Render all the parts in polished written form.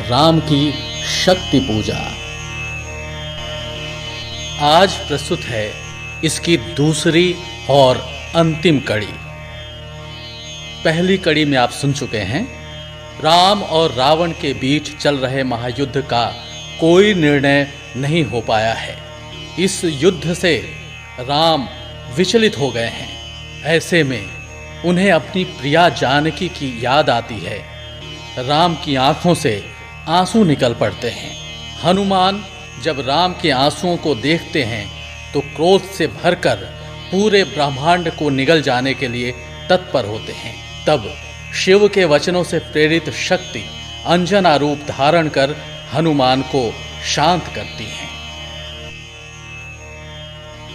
राम की शक्ति पूजा। आज प्रस्तुत है इसकी दूसरी और अंतिम कड़ी। पहली कड़ी में आप सुन चुके हैं राम और रावण के बीच चल रहे महायुद्ध का कोई निर्णय नहीं हो पाया है। इस युद्ध से राम विचलित हो गए हैं। ऐसे में उन्हें अपनी प्रिया जानकी की याद आती है। राम की आंखों से आंसू निकल पड़ते हैं। हनुमान जब राम के आंसुओं को देखते हैं तो क्रोध से भरकर पूरे ब्रह्मांड को निगल जाने के लिए तत्पर होते हैं। तब शिव के वचनों से प्रेरित शक्ति अंजना रूप धारण कर हनुमान को शांत करती हैं।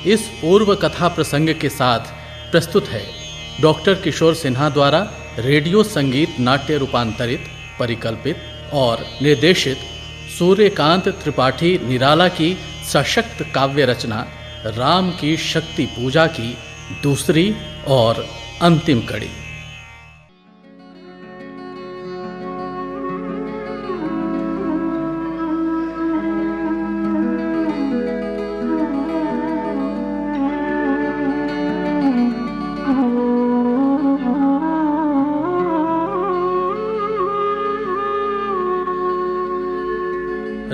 इस पूर्व कथा प्रसंग के साथ प्रस्तुत है डॉक्टर किशोर सिन्हा द्वारा रेडियो संगीत नाट्य रूपांतरित, परिकल्पित और निर्देशित सूर्यकांत त्रिपाठी निराला की सशक्त काव्य रचना राम की शक्ति पूजा की दूसरी और अंतिम कड़ी।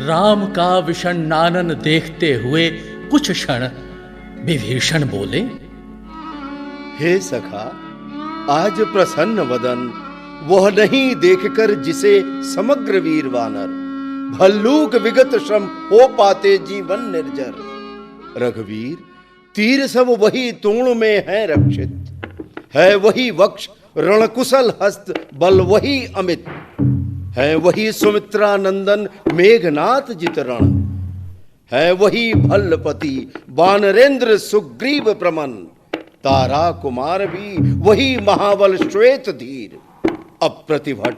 राम का विषण्णानन देखते हुए कुछ क्षण विभीषण बोले, हे सखा, आज प्रसन्न वदन वह नहीं देखकर जिसे समग्र वीर वानर भल्लूक विगत श्रम हो पाते जीवन निर्जर। रघुवीर तीर सब वही तूण में है रक्षित, है वही वक्ष रणकुशल हस्त बल वही अमित, है वही सुमित्रा नंदन मेघनाथ जितरण, है वही भल्लपति वानरेंद्र सुग्रीव प्रमन, तारा कुमार भी वही महाबल श्वेत धीर, अप्रतिभट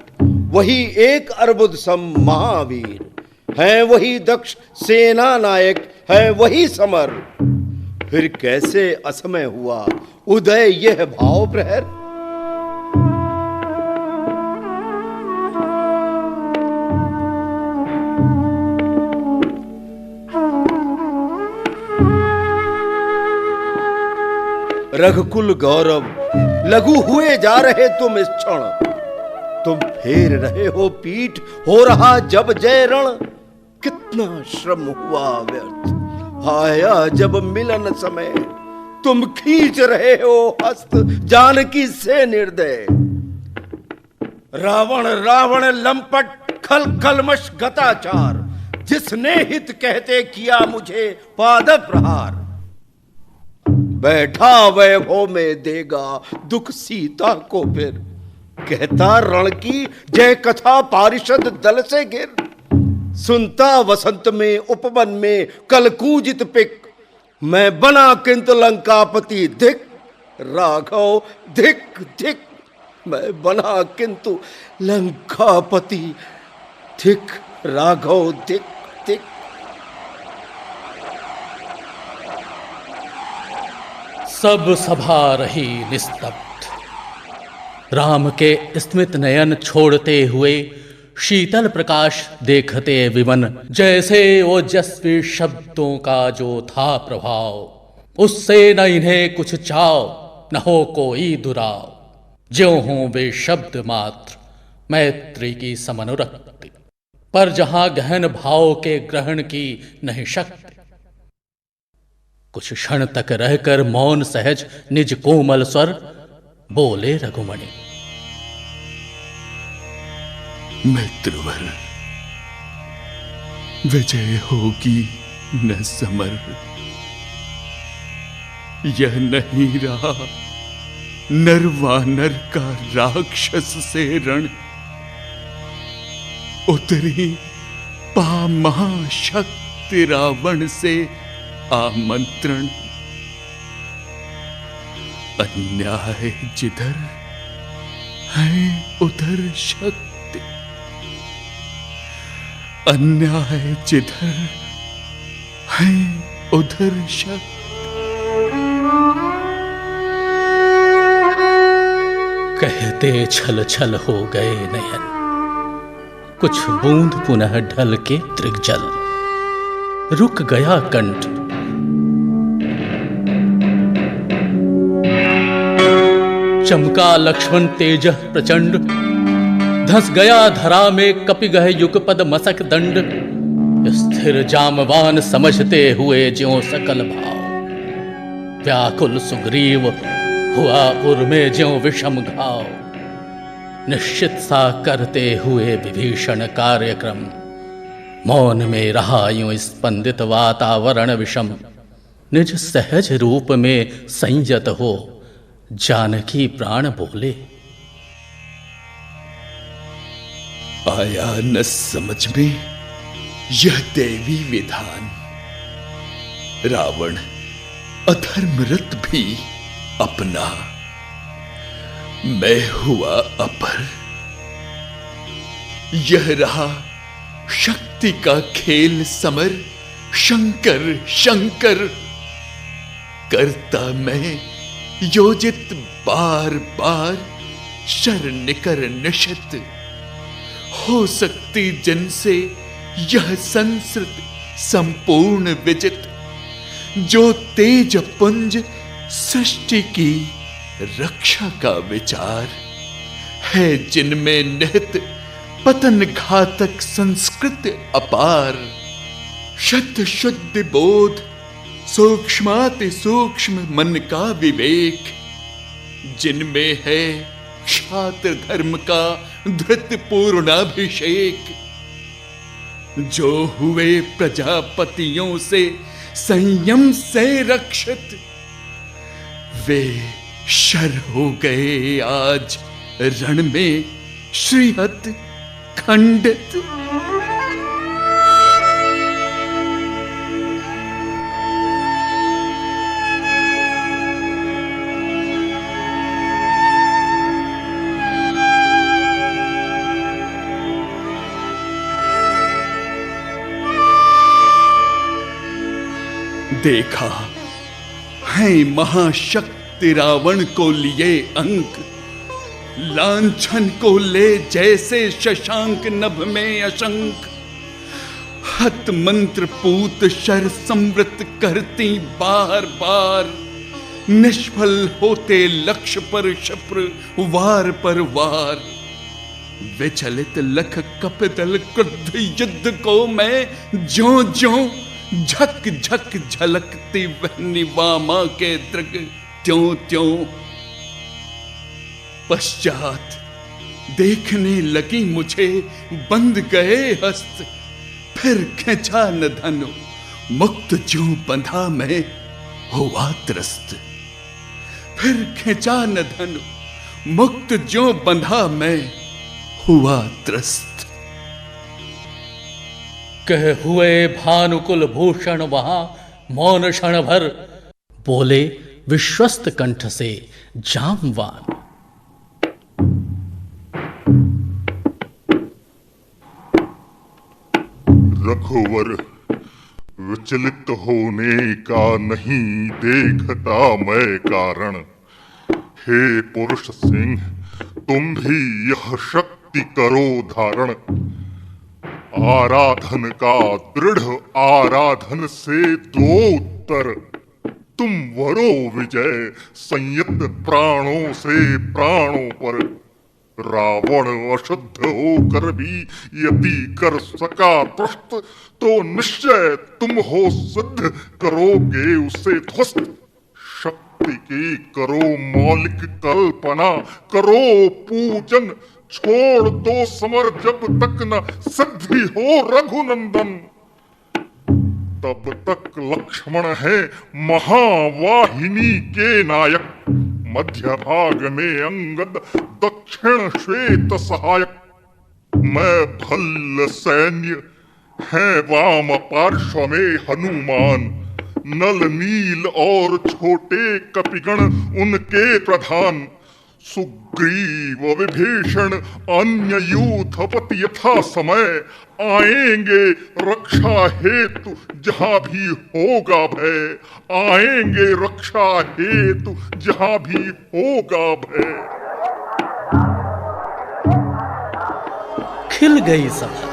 वही एक अर्बुद सम महावीर, है वही दक्ष सेना नायक, है वही समर। फिर कैसे असमय हुआ उदय यह भाव प्रहर। रघुकुल गौरव लघु हुए जा रहे तुम इस क्षण, तुम फेर रहे हो पीठ, हो रहा जब जय रण। कितना श्रम हुआ व्यर्थ, आया जब मिलन समय, तुम खींच रहे हो हस्त जानकी से निर्दय। रावण रावण लंपट खल कलमश गताचार, जिसने हित कहते किया मुझे पाद प्रहार। बैठा वैभव में देगा दुख सीता को फिर, कहता रण की जय कथा पारिषद दल से गिर। सुनता वसंत में उपवन में कल कूजित पिक, मैं बना किंतु लंकापति धिक। राघव धिक धिक, मैं बना किंतु लंकापति धिक। राघव धिक धिक। सब सभा रही निस्तब्ध। राम के स्मित नयन छोड़ते हुए शीतल प्रकाश देखते विमन, जैसे ओजस्वी शब्दों का जो था प्रभाव, उससे न इन्हें कुछ चाव न हो कोई दुराव। ज्यों हों वे शब्द मात्र मैत्री की समनुरक्ति, पर जहां गहन भाव के ग्रहण की नहीं शक्ति। कुछ क्षण तक रहकर मौन सहज निज कोमल स्वर बोले रघुमणि, मित्रवर विजय होगी न समर। यह नहीं रहा नरवानर का राक्षस से रण, उतरी पा महाशक्ति रावण से आमंत्रण। अन्याय जिधर है उधर शक्ति, अन्याय जिधर है उधर शक्ति। कहते छल छल हो गए नयन, कुछ बूंद पुनः ढल के त्रिगजल, रुक गया कंठ। चमका लक्ष्मण तेज प्रचंड, धंस गया धरा में कपिगह युगपद मसक दंड। स्थिर जामवान समझते हुए ज्यों सकल भाव, व्याकुल सुग्रीव हुआ उर्मे ज्यों विषम घाव। निश्चित सा करते हुए विभीषण कार्यक्रम, मौन में रहा यूं स्पंदित वातावरण विषम। निज सहज रूप में संयत हो जानकी प्राण बोले। आया न समझ में यह दैवी विधान, रावण अधर्मरत भी अपना, मैं हुआ अपर। यह रहा शक्ति का खेल समर, शंकर शंकर करता मैं योजित बार बार। शरण कर निशत हो सकती जन से यह संस्कृत संपूर्ण विजित। जो तेज पुंज सृष्टि की रक्षा का विचार है, जिनमें निहित पतन घातक संस्कृत अपार। शत शुद्ध बोध सूक्ष्माति सूक्ष्म मन का विवेक, जिनमें है क्षात्र धर्म का धृत पूर्णाभिषेक। जो हुए प्रजापतियों से संयम से रक्षित, वे शर हो गए आज रण में श्रीहत खंडित। देखा है महाशक्ति रावण को लिए अंक, लांछन को ले जैसे शशांक नभ में अशंक। हत मंत्र पूत शर संवृत करती बार बार, निष्फल होते लक्ष्य पर क्षिप्र वार पर वार। विचलित लख कपिदल क्रुद्ध युद्ध को मैं ज्यों ज्यों झक झक झलकती वह निवामा के दृग त्यों त्यों। पश्चात देखने लगी मुझे बंद गए हस्त, फिर खिंचा न धनु मुक्त ज्यों बंधा मैं हुआ त्रस्त। फिर खिंचा न धनु मुक्त ज्यों बंधा मैं हुआ त्रस्त। कह हुए भानुकुल भूषण वहां मौन क्षण भर, बोले विश्वस्त कंठ से जामवान। रघुवर विचलित होने का नहीं देखता मैं कारण। हे पुरुष सिंह तुम भी यह शक्ति करो धारण। आराधन का दृढ़ आराधन से दो उत्तर। तुम वरो विजय संयत प्राणों से प्राणों पर। रावण अशुद्ध होकर भी यदि कर सका तुष्ट, तो निश्चय तुम हो सिद्ध करोगे उसे ध्वस्त। शक्ति की करो मौलिक कल्पना, करो पूजन, छोड़ दो समर जब तक न सिद्धि हो रघुनंदन। तब तक लक्ष्मण है महावाहिनी के नायक। मध्य भाग में अंगद, दक्षिण श्वेत सहायक। मैं भल्ल सैन्य है वाम पार्श्व में हनुमान। नल नील और छोटे कपिगण उनके प्रधान। सुग्रीव विभीषण अन्य यूथपति यथा समय आएंगे रक्षा हेतु जहां भी होगा भय। आएंगे रक्षा हेतु जहां भी होगा भय। खिल गई सभा।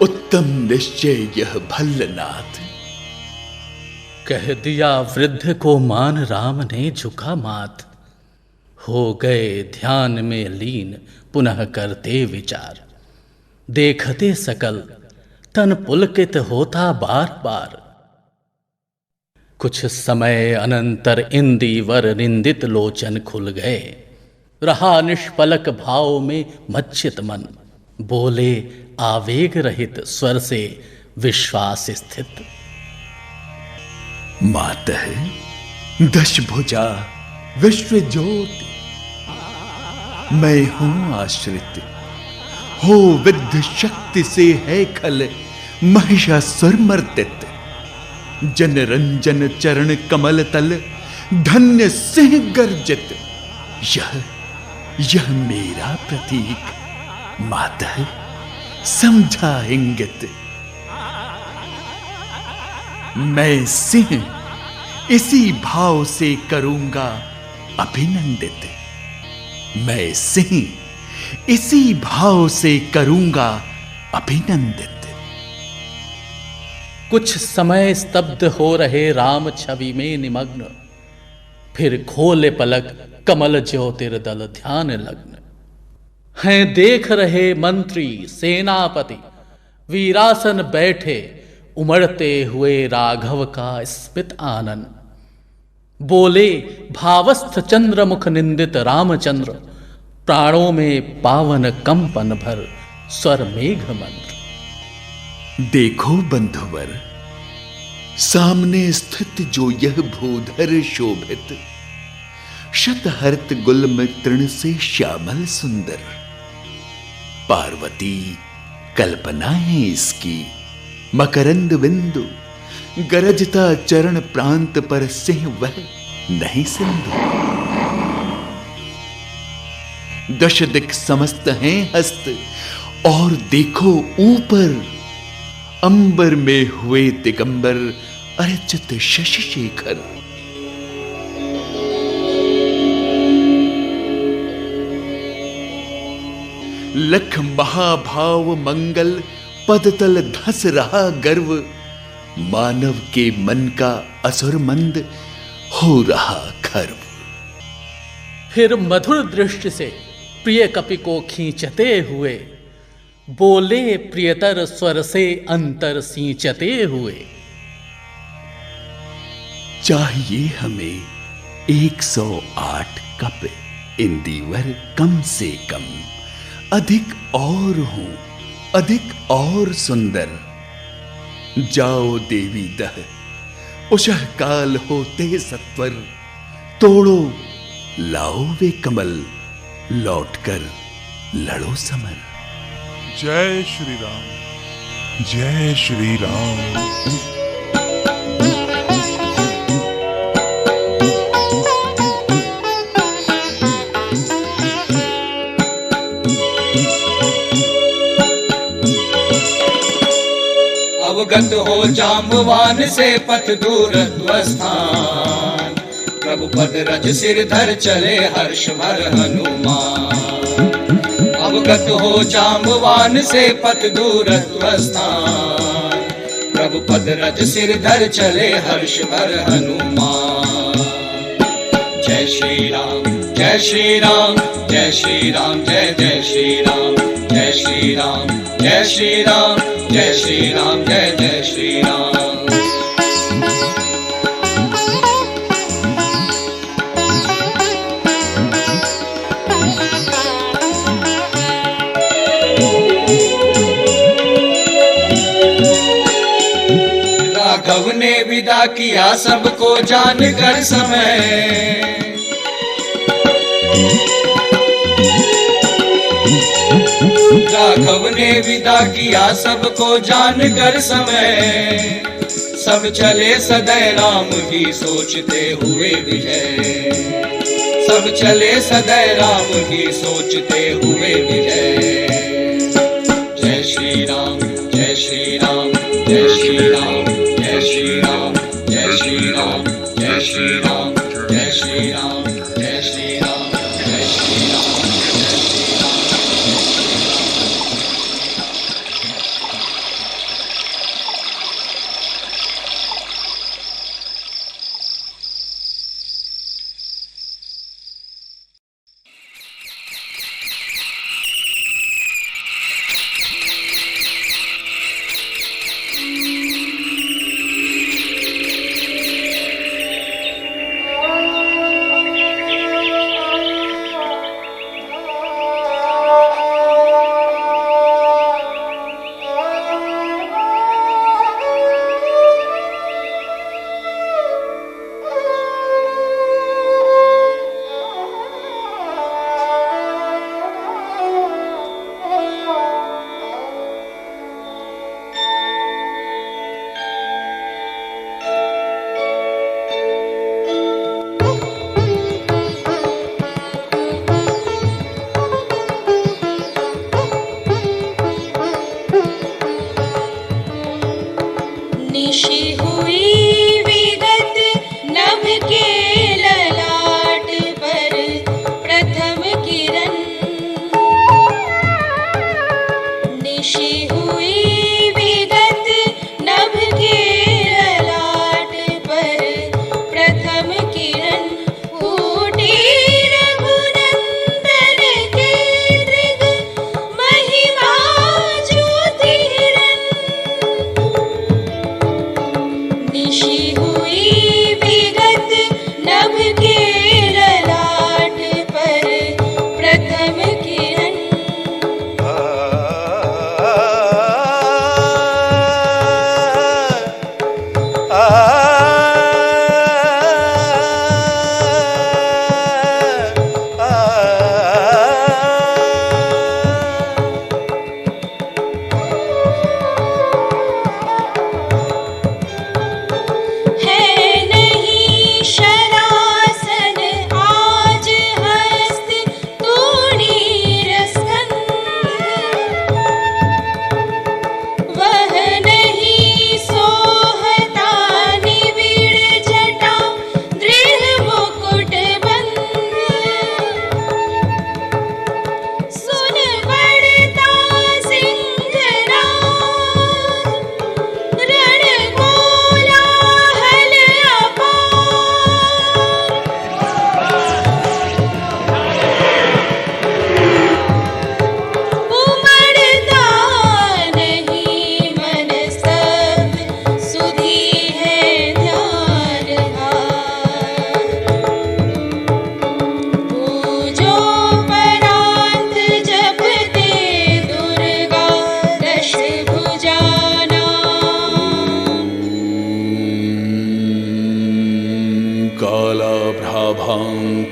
उत्तम निश्चय यह भल्लनाथ। कह दिया वृद्ध को मान, राम ने झुका माथ। हो गए ध्यान में लीन, पुनः करते विचार। देखते सकल तन पुलकित होता बार बार। कुछ समय अनंतर इंदिवर निंदित लोचन खुल गए। रहा निष्पलक भाव में मच्चित मन। बोले आवेग रहित स्वर से विश्वास स्थित। मातः दशभुजा विश्व ज्योति, मैं हूं आश्रित। हो विद्ध शक्ति से है खल महिषासुर मर्दित। जनरंजन चरण कमल तल धन्य सिंह गर्जित। यह मेरा प्रतीक मातः समझा इंगित। मैं सिंह इसी भाव से करूंगा अभिनंदित। मैं सिंह इसी भाव से करूंगा अभिनंदित। कुछ समय स्तब्ध हो रहे राम छवि में निमग्न। फिर खोले पलक कमल ज्योतिर्दल ध्यान लग्न। हैं देख रहे मंत्री सेनापति, वीरासन बैठे उमड़ते हुए राघव का स्मित आनन। बोले भावस्थ चंद्रमुख निंदित रामचंद्र। प्राणों में पावन कंपन भर स्वर मेघ मंत्र। देखो बंधुवर, सामने स्थित जो यह भूधर शोभित। शतहर्त गुल्म तृण से श्यामल सुंदर। पार्वती कल्पना है इसकी। मकरंद बिंदु गरजता चरण प्रांत पर सिंह वह नहीं सिंधु। दश दिक् समस्त हैं हस्त, और देखो ऊपर अंबर में हुए दिगंबर अर्चित शशि शेखर। लख महाभाव मंगल पदतल धस रहा गर्व। मानव के मन का असुर मंद हो रहा खर्व। फिर मधुर दृष्टि से प्रिय कपि को खींचते हुए बोले प्रियतर स्वर से अंतर सींचते हुए। चाहिए हमें 108 कप इंदिवर कम से कम। अधिक और हो, अधिक और सुंदर। जाओ देवी दह, उषः काल होते सत्वर। तोड़ो लाओ वे कमल, लौटकर लड़ो समर। जय श्री राम, जय श्री राम। अवगत हो जाम्बवान से पथ दूरत्व स्थान। प्रभु पद रज सिर धर चले हर्ष भर हनुमान। अवगत हो जाम्बवान से पथ दूरत्व स्थान। प्रभु पद रज सिर धर चले हर्ष भर हनुमान। जय श्री राम, जय श्री राम, जय श्री राम, जय जय श्री राम। जय श्री राम, जय श्री राम, जय श्री राम, जय जय श्री राम। राघव ने विदा किया सबको जान कर समय। राघव ने विदा किया सबको जान कर समय। सब चले सदै राम की सोचते हुए विजय। सब चले सदै राम की सोचते हुए विजय। जय श्री राम, जय श्री राम, जय श्री राम, जय श्री राम, जय श्री राम, जय श्री राम, जय श्री राम, जय श्री राम, जय श्री राम।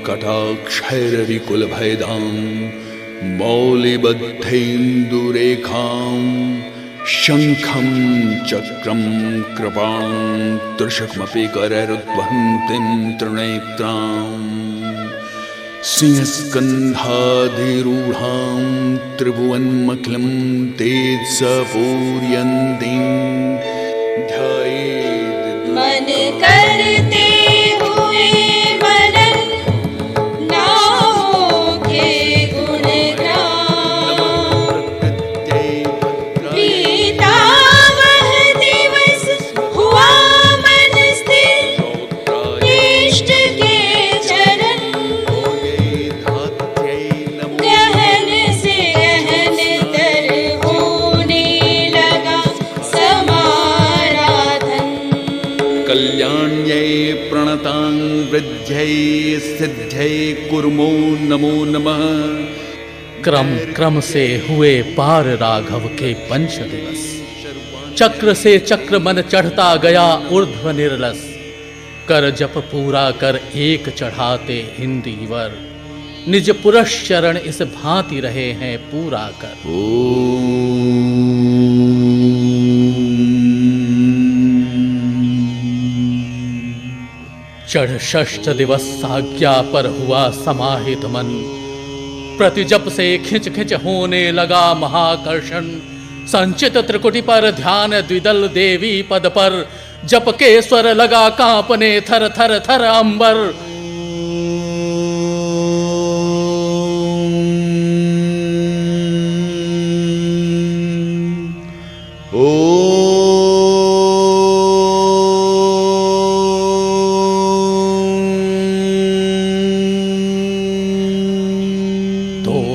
कटाक्षैरविकुलभेदां मौलिबद्धेन्दुरेखां शङ्खं चक्रं कृपां त्रिशकमपि करैरुद्वहन्तीं त्रिनेत्रां सिंहस्कन्धाधिरूढां त्रिभुवनमखिलं तेजसपूर्यन्तीं ध्यायेत् मन करते हुए वृद्ध्यै सिद्ध्यै कुर्मो नमो नमः। क्रम क्रम से हुए पार राघव के पंच दिवस। चक्र से चक्र मन चढ़ता गया ऊर्ध्व निर्लस। कर जप पूरा कर एक चढ़ाते हिंदीवर। निज पुरश चरण इस भांति रहे हैं पूरा कर। चढ़ षष्ठ दिवस साज्ञा पर हुआ समाहित मन, प्रति जप से खिंच खिंच होने लगा महाकर्षण। संचित त्रिकुटी पर ध्यान द्विदल देवी पद पर, जप के स्वर लगा कांपने थर थर थर अंबर।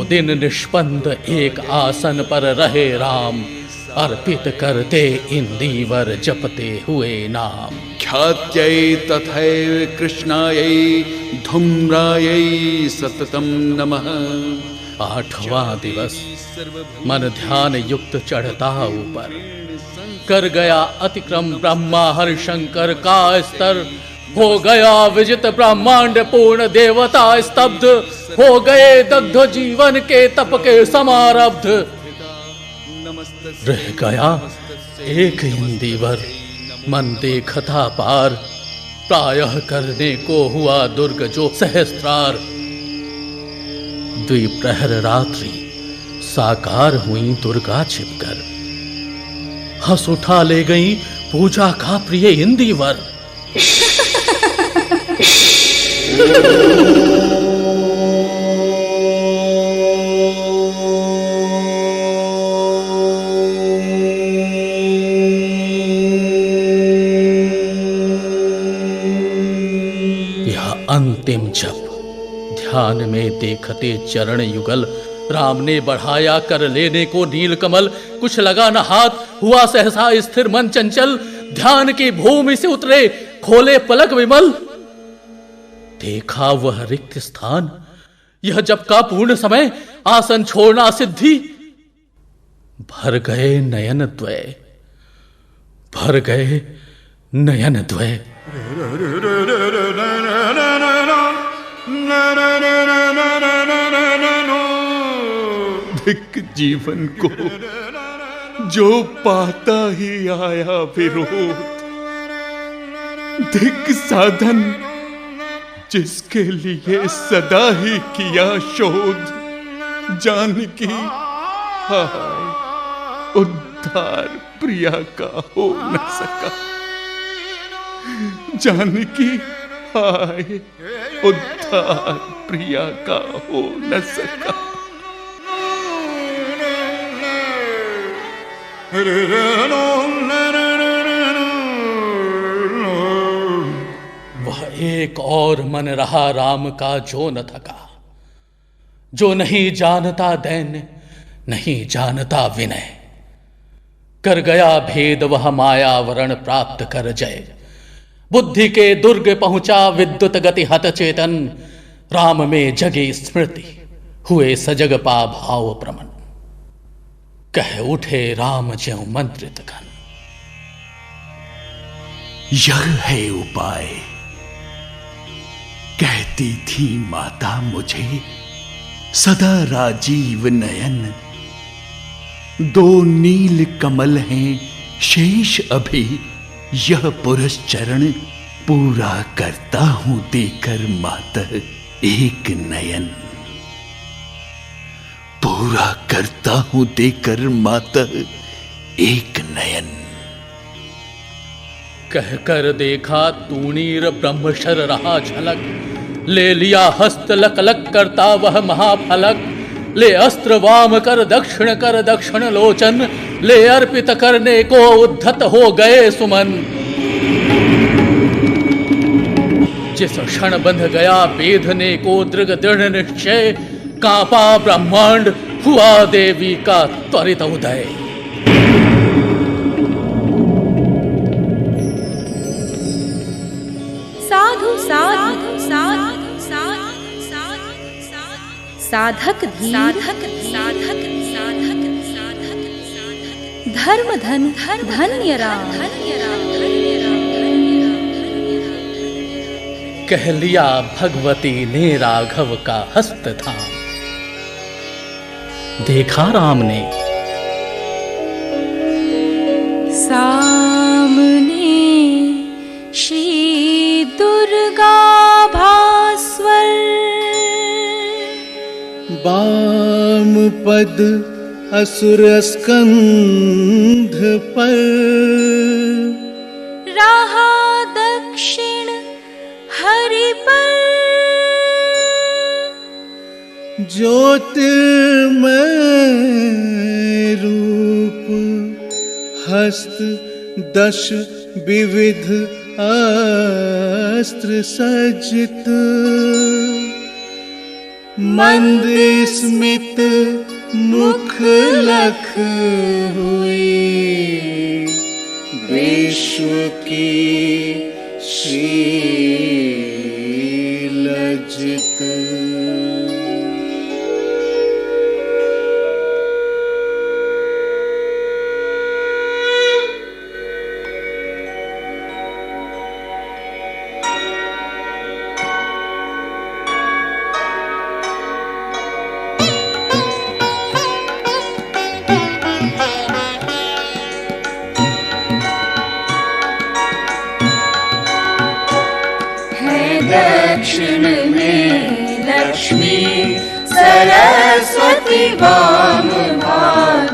दिन निष्पन्द एक आसन पर रहे राम, अर्पित करते इंदीवर जपते हुए नाम। ख्यात्यै तथैव कृष्णायै धूम्रायै सततम नमः। 8वां दिवस मन ध्यान युक्त चढ़ता ऊपर, कर गया अतिक्रम ब्रह्मा हरिशंकर का स्तर। हो गया विजित ब्रह्मांड पूर्ण देवता स्तब्ध, हो गए दग्ध जीवन के तप के समारब्ध। रह गया एक इंदीवर मन देखता पार, प्रायः करने को हुआ दुर्ग जो सहस्त्रार। द्विप्रहर रात्रि साकार हुई दुर्गा छिपकर, हंस उठा ले गई पूजा का प्रिय इंदीवर। अंतिम जप ध्यान में देखते चरण युगल, राम ने बढ़ाया कर लेने को नील कमल। कुछ लगा न हाथ, हुआ सहसा स्थिर मन चंचल। ध्यान की भूमि से उतरे खोले पलक विमल, देखा वह रिक्त स्थान। यह जप का पूर्ण समय, आसन छोड़ना सिद्धि। भर गए नयन द्वय, भर गए नयन द्वय। धिक जीवन को जो पाता ही आया विरोध, धिक साधन जिसके लिए सदा ही किया शोध। जानकी हाय उद्धार प्रिया का हो न सका, जानकी हाय उद्धार प्रिया का हो न सका। वह एक और मन रहा राम का जो न थका, जो नहीं जानता दैन्य नहीं जानता विनय। कर गया भेद वह माया वरण प्राप्त कर जय, बुद्धि के दुर्ग पहुंचा विद्युत गति हत चेतन। राम में जगी स्मृति हुए सजग पा भाव प्रमन, कह उठे राम ज्यों मंत्रित घन। यह है उपाय, कहती थी माता मुझे सदा राजीव नयन। दो नील कमल हैं शेष अभी, यह पुरुष चरण पूरा करता हूं देकर मातः एक नयन। पूरा करता हूं देकर मातः एक नयन। कहकर देखा तूणीर ब्रह्मशर रहा झलक, ले लिया हस्त लक लक करता वह महाफलक। ले अस्त्र वाम कर दक्षिण लोचन, ले अर्पित करने को उद्धत हो गए सुमन। जिस क्षण बंध गया बेधने को दृढ़ दृढ़ निश्चय, कांपा ब्रह्मांड हुआ देवी का त्वरित उदय। साधु साधु साधु साधक साधक साधक साधक धर्म धन धन्य राम। कह लिया भगवती ने राघव का हस्त थाम, देखा राम ने सामने श्री दुर्गा भास्वर वाम पद असुर स्कंध पर रहा दक्षिण हरि पर ज्योतिर्मय रूप हस्त दश विविध अस्त्र सज्जित मंद स्मित मुख लख हुई विश्व की श्रीलज्जित। दक्षिण में लक्ष्मी सरस्वती वाम भाग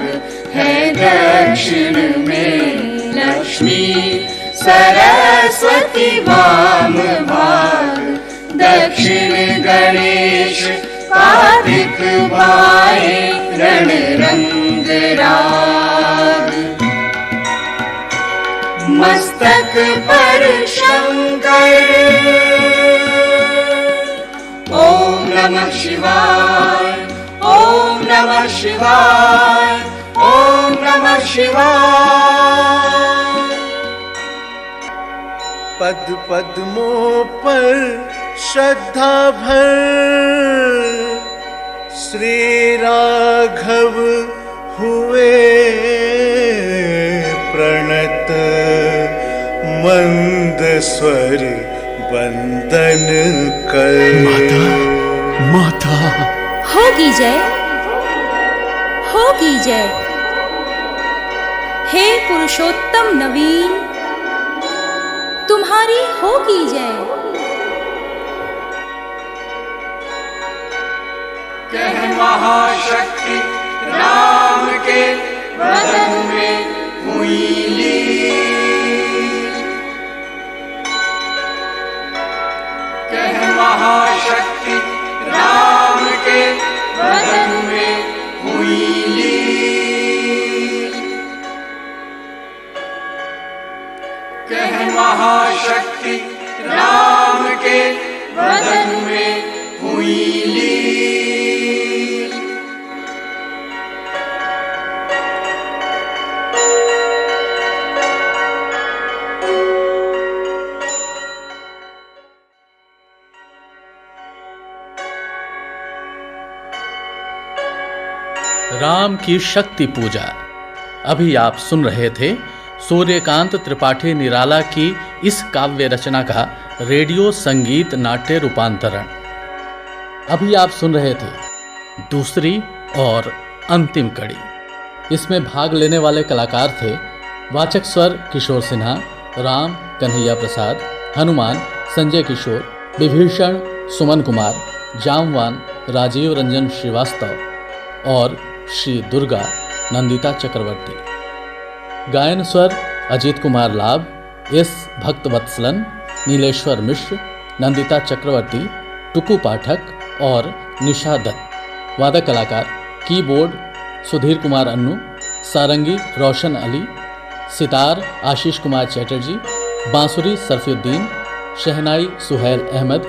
है। दक्षिण में लक्ष्मी सरस्वती वाम भाग। दक्षिण गणेश कार्तिक भाई रण रंग राग। मस्तक पर शंकर ओम नमः शिवाय, ओम नमः शिवाय, ओम नमः शिवाय। पद पद्मों पर श्रद्धा भर श्री राघव हुए प्रणत मंद स्वर वंदन कर। माता, माता। होगी जय, होगी जय। हे पुरुषोत्तम नवीन, तुम्हारी होगी जय। कह महाशक्ति राम के वदन में हुई लीन। कह महाशक्ति राम के वदन में हुई लीन। कह महाशक्ति राम के वदन में हुई लीन। राम की शक्ति पूजा। अभी आप सुन रहे थे सूर्यकांत त्रिपाठी निराला की इस काव्य रचना का रेडियो संगीत नाट्य रूपांतरण। अभी आप सुन रहे थे दूसरी और अंतिम कड़ी। इसमें भाग लेने वाले कलाकार थे वाचक स्वर किशोर सिन्हा, राम कन्हैया प्रसाद, हनुमान संजय किशोर, विभीषण सुमन कुमार, जामवान राजीव रंजन श्रीवास्तव और श्री दुर्गा नंदिता चक्रवर्ती। गायन स्वर अजीत कुमार लाभ, एस भक्तवत्सलन, नीलेश्वर मिश्र, नंदिता चक्रवर्ती, टुकू पाठक और निशा दत्त। वादक कलाकार कीबोर्ड सुधीर कुमार अन्नू, सारंगी रोशन अली, सितार आशीष कुमार चैटर्जी, बांसुरी सरफुद्दीन, शहनाई सुहैल अहमद,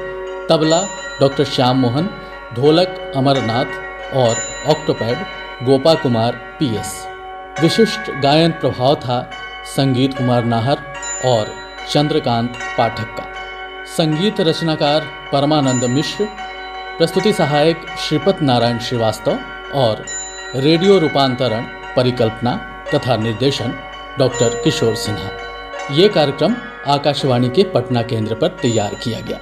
तबला डॉक्टर श्याम मोहन, ढोलक अमरनाथ और ऑक्टोपैड गोपा कुमार पीएस। विशिष्ट गायन प्रभाव था संगीत कुमार नाहर और चंद्रकांत पाठक का। संगीत रचनाकार परमानंद मिश्र, प्रस्तुति सहायक श्रीपत नारायण श्रीवास्तव और रेडियो रूपांतरण परिकल्पना तथा निर्देशन डॉक्टर किशोर सिन्हा। ये कार्यक्रम आकाशवाणी के पटना केंद्र पर तैयार किया गया।